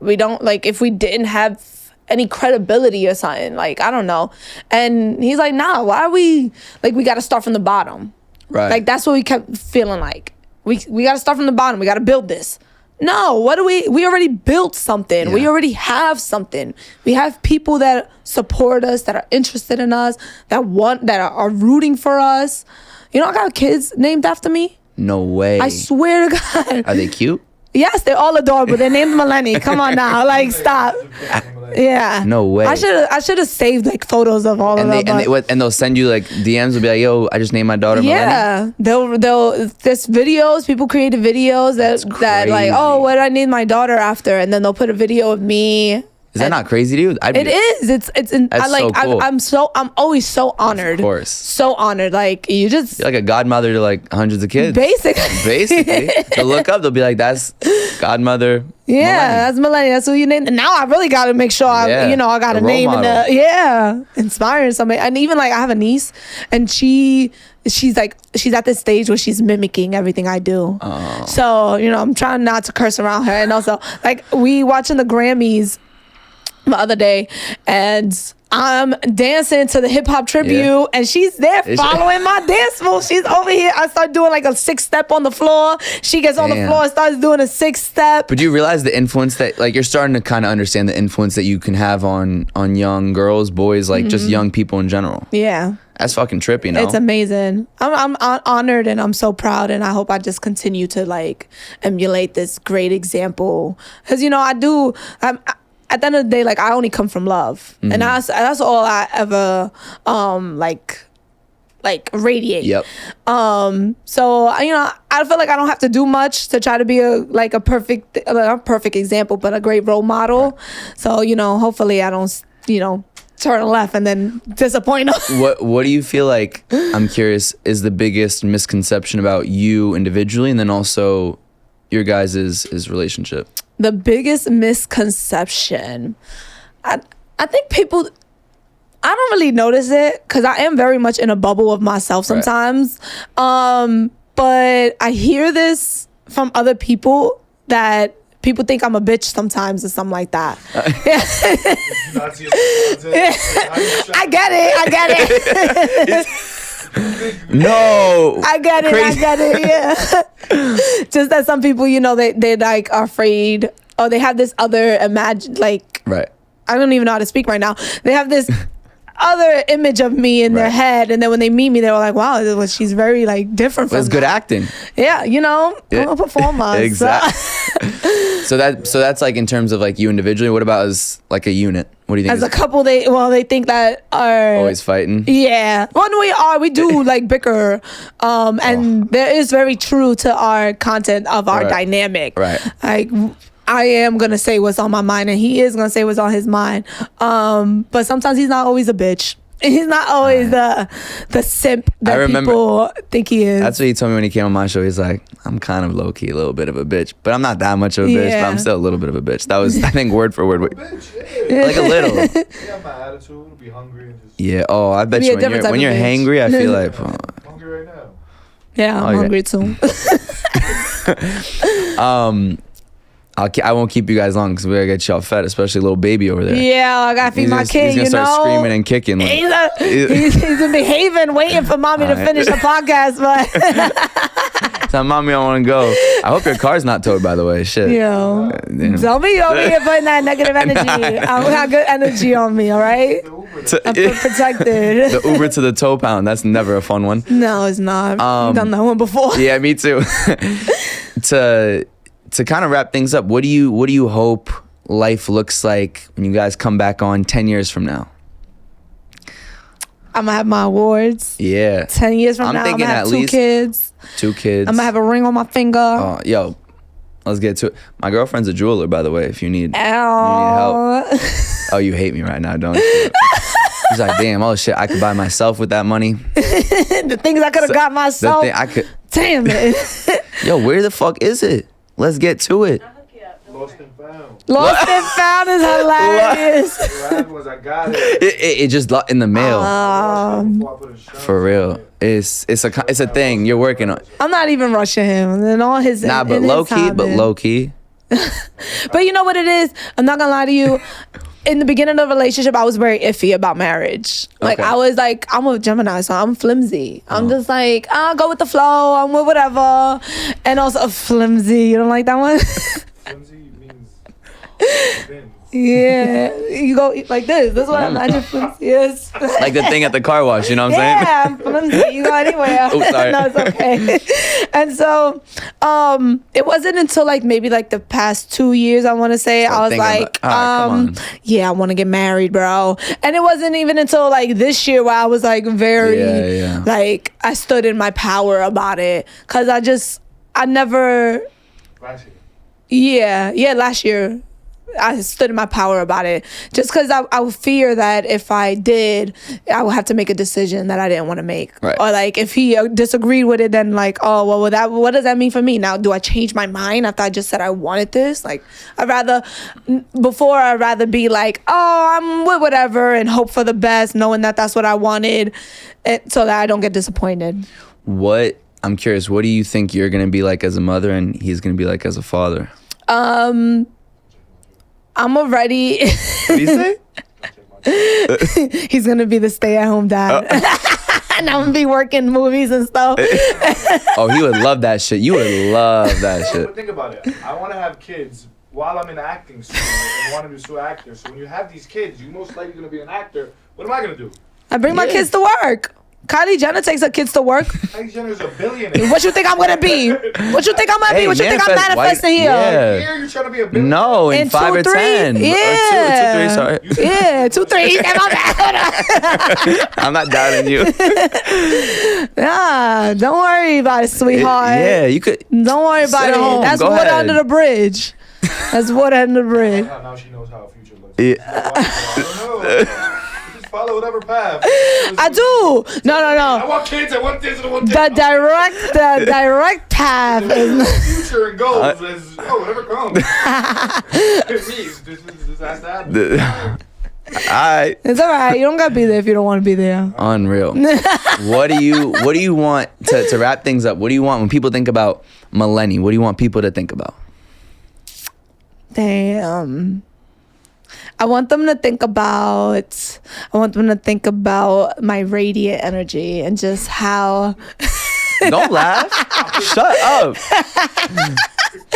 we don't, like if we didn't have any credibility or something, like I don't know. And he's like, nah, why are we like, we got to start from the bottom. Right. Like that's what we kept feeling like. We got to start from the bottom. We got to build this. No, what do we already built something. Yeah. We already have something. We have people that support us, that are interested in us, that are rooting for us. You know, I got kids named after me. No way. I swear to God. Are they cute? Yes, they're all adorable. They're named Maleni. Come on now, like stop. Yeah. No way. I should have saved like photos of all of them. And they'll send you like DMs. Will be like, yo, I just named my daughter Maleni. Yeah. They'll there's videos. People created videos that like, oh, what did I name my daughter after? And then they'll put a video of me. Is that not crazy to you? It is. It's so cool. I'm always so honored. Of course. So honored. Like you're like a godmother to like hundreds of kids. Basically. They'll look up, they'll be like, that's godmother. Yeah, Maleni. That's Maleni. That's who you named. And now I really got to make sure I got a name in the inspiring somebody. And even like I have a niece, and she's at this stage where she's mimicking everything I do. Oh. So, you know, I'm trying not to curse around her. And also like we watching the Grammys the other day, and I'm dancing to the hip hop tribute, and she's there following my dance move. She's over here. I start doing like a 6-step on the floor. She gets on the floor and starts doing a 6-step. But do you realize the influence that, like, you're starting to kind of understand the influence that you can have on young girls, boys, like just young people in general? Yeah. That's fucking trippy, no? It's amazing. I'm honored and I'm so proud, and I hope I just continue to like emulate this great example. Because I do. At the end of the day, like I only come from love, and that's all I ever like radiate. Yep. So I feel like I don't have to do much to try to be a perfect, not a perfect example, but a great role model. Right. So hopefully I don't turn left and then disappoint them. What do you feel like, I'm curious, is the biggest misconception about you individually, and then also your guys' relationship? The biggest misconception, I think people, I don't really notice it because I am very much in a bubble of myself sometimes. Right. But I hear this from other people that people think I'm a bitch sometimes or something like that. I get it. No. I get it. Yeah. Just that some people, they like are afraid, or they have this other right. I don't even know how to speak right now. They have this other image of me in their head, and then when they meet me, they were like, wow, she's very like different from It's good acting. Yeah, I'm a performer. Exactly. So that's like in terms of like you individually. What about as like a unit? What do you think? As a couple, they think that are always fighting. Yeah. Well, we do like bicker, and there is very true to our content of our dynamic. Right. Like, I am going to say what's on my mind, and he is going to say what's on his mind. But sometimes he's not always a bitch. He's not always the simp that people think he is. That's what he told me when he came on my show. He's like, I'm kind of low-key a little bit of a bitch, but I'm not that much of a bitch, but I'm still a little bit of a bitch. That was, I think, word for word. Bitch, yeah. Like a little. Yeah, my attitude, be hungry. And just Yeah, I bet you when you're hangry, I feel like... I'm hungry right now. Yeah, I'm hungry too. I won't keep you guys long because we gotta get y'all fed, especially little baby over there. Yeah, I gotta feed my kid. He's gonna start screaming and kicking. Like, he's behaving, waiting for mommy to finish the podcast. But so, mommy, I want to go. I hope your car's not towed, by the way. Shit. Yo, don't be over here putting that negative energy. I got good energy on me. All right, I'm protected. The Uber to the tow pound. That's never a fun one. No, it's not. I've done that one before. Yeah, me too. To kind of wrap things up, what do you hope life looks like when you guys come back on 10 years from now? I'm gonna have my awards. Yeah. 10 years from now, I'm gonna have two kids. Two kids. I'm gonna have a ring on my finger. Yo, let's get to it. My girlfriend's a jeweler, by the way, if you need help. Oh, you hate me right now, don't you? He's like, damn, oh shit, I could buy myself with that money. The things I could have got myself. Damn it. Yo, where the fuck is it? Let's get to it. Lost and found. Lost and found is hilarious. What happened was I got it. It just in the mail. For real. It's a thing you're working on. I'm not even rushing him. And all his but low key. But you know what it is? I'm not gonna lie to you. In the beginning of the relationship, I was very iffy about marriage. Like, I was like, I'm a Gemini, so I'm flimsy. I'm just like, I'll go with the flow. I'm with whatever. And also flimsy. You don't like that one? Flimsy means thin. Yeah. You go like this. That's what I imagine flimsy is. Like the thing at the car wash, you know what I'm saying? Yeah, I'm flimsy. You go anywhere. Oh, sorry. No, it's okay. And so, it wasn't until like maybe like the past 2 years, I want to say, I was like, yeah, I want to get married, bro. And it wasn't even until like this year where I was like very, like, I stood in my power about it. Cause I never. Last year. Yeah, last year. I stood in my power about it just because I would fear that if I did, I would have to make a decision that I didn't want to make. Right. Or like if he disagreed with it, then like, oh, well, what does that mean for me? Now, do I change my mind after I just said I wanted this? Like, I'd rather be like, oh, I'm with whatever and hope for the best, knowing that that's what I wanted, so that I don't get disappointed. I'm curious, what do you think you're going to be like as a mother and he's going to be like as a father? I'm already. What do you say? He's gonna be the stay-at-home dad, and I'm gonna be working movies and stuff. Oh, he would love that shit. You would love that shit. But think about it. I want to have kids while I'm in acting school and want to be a actor. So when you have these kids, you're most likely gonna be an actor. What am I gonna do? I bring my kids to work. Kylie Jenner takes her kids to work. Kylie Jenner's a billionaire. What you think I'm gonna be? What you think I'm gonna be? What you think I'm manifesting here? Yeah. You trying to be a billionaire? No, in 5 or 10. Yeah. 2, 3, sorry. Yeah, 2, 3. I'm not doubting you. Nah, don't worry about it, sweetheart. Yeah, you could. Don't worry about it. Home. That's Go water ahead. under the bridge. That's water under the bridge. Now she knows how a future looks. Yeah. I don't know. Just follow whatever path. I do. No. I want kids. I want this. I want this. The direct path is Future and goals is whatever comes. This has to happen. It's all right. You don't gotta be there if you don't want to be there. Unreal. What do you want to wrap things up? What do you want when people think about Maleni? What do you want people to think about? Damn. I want them to think about my radiant energy and just how. Don't laugh. Shut up.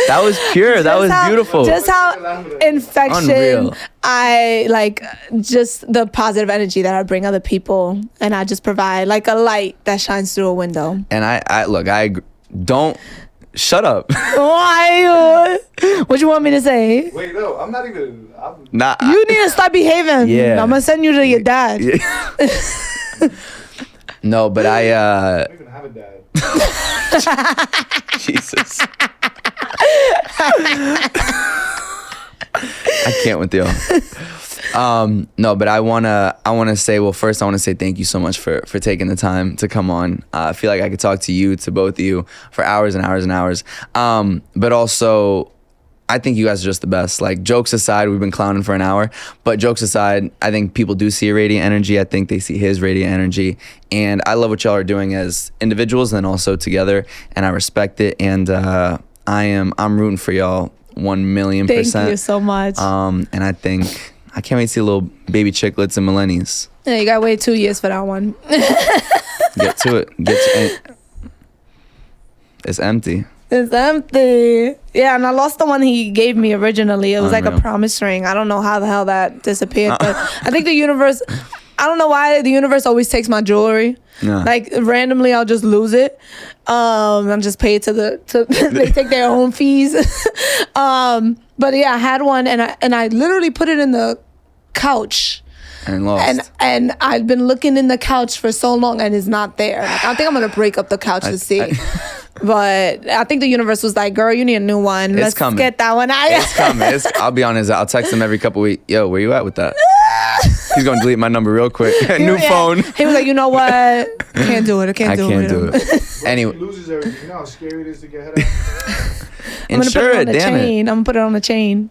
That was pure. That was beautiful. Just how infection. Unreal. I like just the positive energy that I bring other people, and I just provide like a light that shines through a window. And I look. Don't. Shut up. Why? What you want me to say? Wait, no, I'm not even. Nah. You need to stop behaving. Yeah. I'm gonna send you to your dad. No, but I don't even have a dad. Jesus. I can't with you. No, but I wanna say, well, first I wanna say thank you so much for taking the time to come on. I feel like I could talk to both of you for hours and hours and hours. But also, I think you guys are just the best. Like, jokes aside, we've been clowning for an hour, but jokes aside, I think people do see your radiant energy. I think they see his radiant energy, and I love what y'all are doing as individuals and also together, and I respect it. And I'm rooting for y'all 1,000,000%. Thank you so much. And I can't wait to see little baby chicklets and Malenis. Yeah, you gotta wait 2 years for that one. Get to it. It's empty. It's empty. Yeah, and I lost the one he gave me originally. It was like a Unreal. promise ring. I don't know how the hell that disappeared, but I think the universe, I don't know why the universe always takes my jewelry. Yeah. Like, randomly I'll just lose it. I'm just paid to they take their own fees. But yeah, I had one and I literally put it in the couch. And lost. And I've been looking in the couch for so long and it's not there. Like, I think I'm gonna break up the couch to see. But I think the universe was like, girl, you need a new one. Let's coming. get that one out. It's coming. I'll be honest. I'll text him every couple weeks. Yo, where you at with that? He's gonna delete my number real quick. New phone. He was like, you know what? Can't do it. I can't do it. Anyway, he loses everything. You know how scary it is to get hit out? I'm gonna put it on the chain. I'm gonna put it on the chain.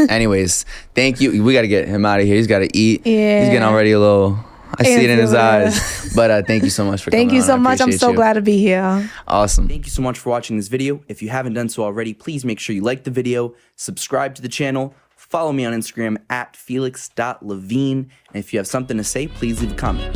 Anyways, thank you. We gotta get him out of here. He's gotta eat. Yeah. He's getting already a little. I see it in his eyes. But thank you so much for coming on. Thank you so much. I'm so glad to be here. Awesome. Thank you so much for watching this video. If you haven't done so already, please make sure you like the video, subscribe to the channel, follow me on Instagram @Felix.Levine. And if you have something to say, please leave a comment.